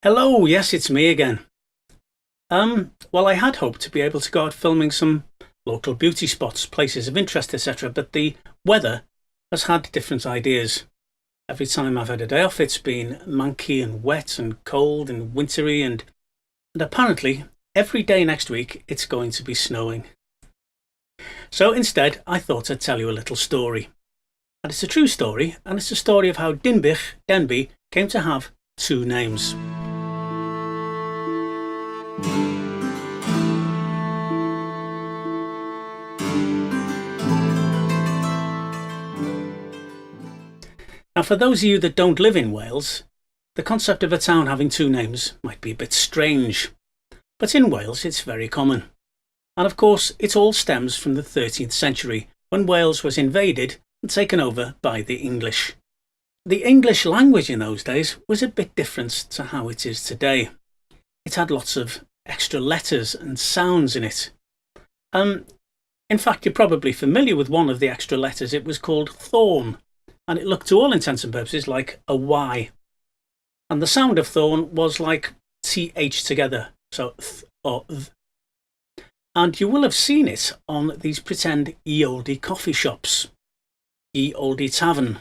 Hello, yes, it's me again. Well, I had hoped to be able to go out filming some local beauty spots, places of interest, etc., but the weather has had different ideas. Every time I've had a day off, it's been manky and wet and cold and wintry, and apparently every day next week it's going to be snowing. So instead, I thought I'd tell you a little story. And it's a true story, and it's a story of how Denbigh, came to have two names. Now, for those of you that don't live in Wales, the concept of a town having two names might be a bit strange, but in Wales it's very common. And of course, it all stems from the 13th century, when Wales was invaded and taken over by the English. The English language in those days was a bit different to how it is today. It had lots of extra letters and sounds in it. In fact, you're probably familiar with one of the extra letters. It was called thorn, and it looked to all intents and purposes like a Y. And the sound of thorn was like TH together, so th or th. And you will have seen it on these pretend ye olde coffee shops. Ye olde tavern.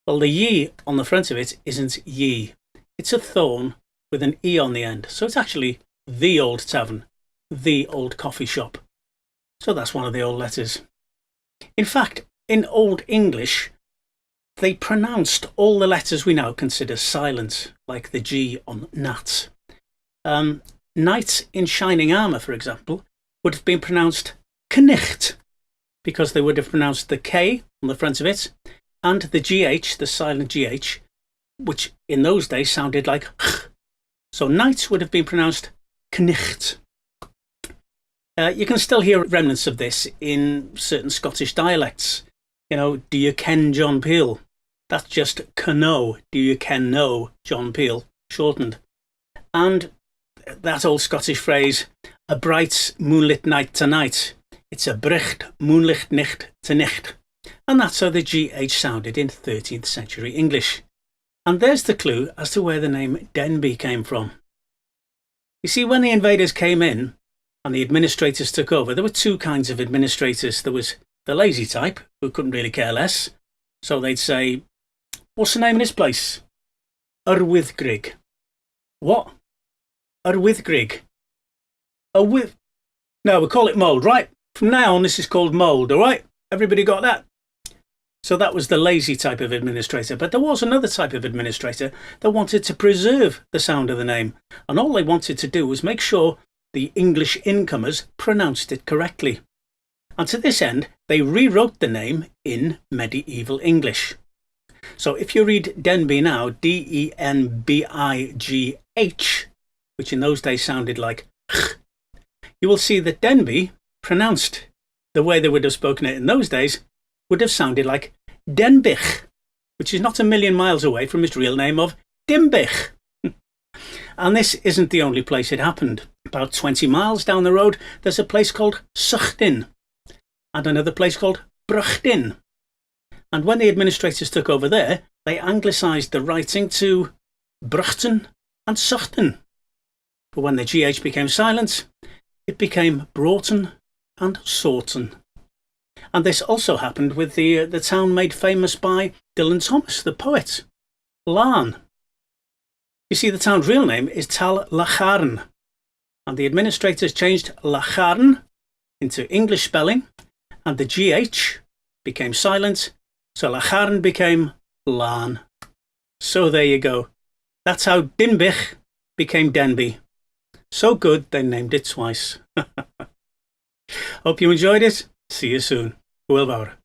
Well, the ye on the front of it isn't ye. It's a thorn with an E on the end. So it's actually the old tavern, the old coffee shop. So that's one of the old letters. In fact, in Old English, they pronounced all the letters we now consider silent, like the G on nat. Knight in shining armour, for example, would have been pronounced knicht, because they would have pronounced the K on the front of it, and the GH, the silent GH, which in those days sounded like ch. So knight would have been pronounced knicht. You can still hear remnants of this in certain Scottish dialects. You know, do you ken John Peel? That's just know. Do you ken know John Peel, shortened. And that old Scottish phrase, a bright moonlit night tonight. It's a bricht moonlicht nicht te nicht. And that's how the GH sounded in 13th century English. And there's the clue as to where the name Denbigh came from. You see, when the invaders came in and the administrators took over, there were two kinds of administrators. There was the lazy type, who couldn't really care less. So they'd say, what's the name of this place? Urwyddgrig. What? Urwyddgrig. No, we call it mould, right? From now on, this is called mould, all right? Everybody got that? So that was the lazy type of administrator. But there was another type of administrator that wanted to preserve the sound of the name. And all they wanted to do was make sure the English incomers pronounced it correctly. And to this end, they rewrote the name in medieval English. So if you read Denbigh now, D-E-N-B-I-G-H, which in those days sounded like ch, you will see that Denbigh, pronounced the way they would have spoken it in those days, would have sounded like Denbych, which is not a million miles away from its real name of Dinbych. And this isn't the only place it happened. About 20 miles down the road, there's a place called Suchtin, and another place called Bruchtin. And when the administrators took over there, they anglicised the writing to Bruchten and Suchten. But when the GH became silent, it became Broughton and Sorton. And this also happened with the town made famous by Dylan Thomas, the poet, Larne. You see, the town's real name is Tal Lacharn, and the administrators changed Lacharn into English spelling, and the GH became silent, so Lacharn became Larne. So there you go. That's how Dinbych became Denbigh. So good they named it twice. Hope you enjoyed it. See you soon. Hwyl fawr.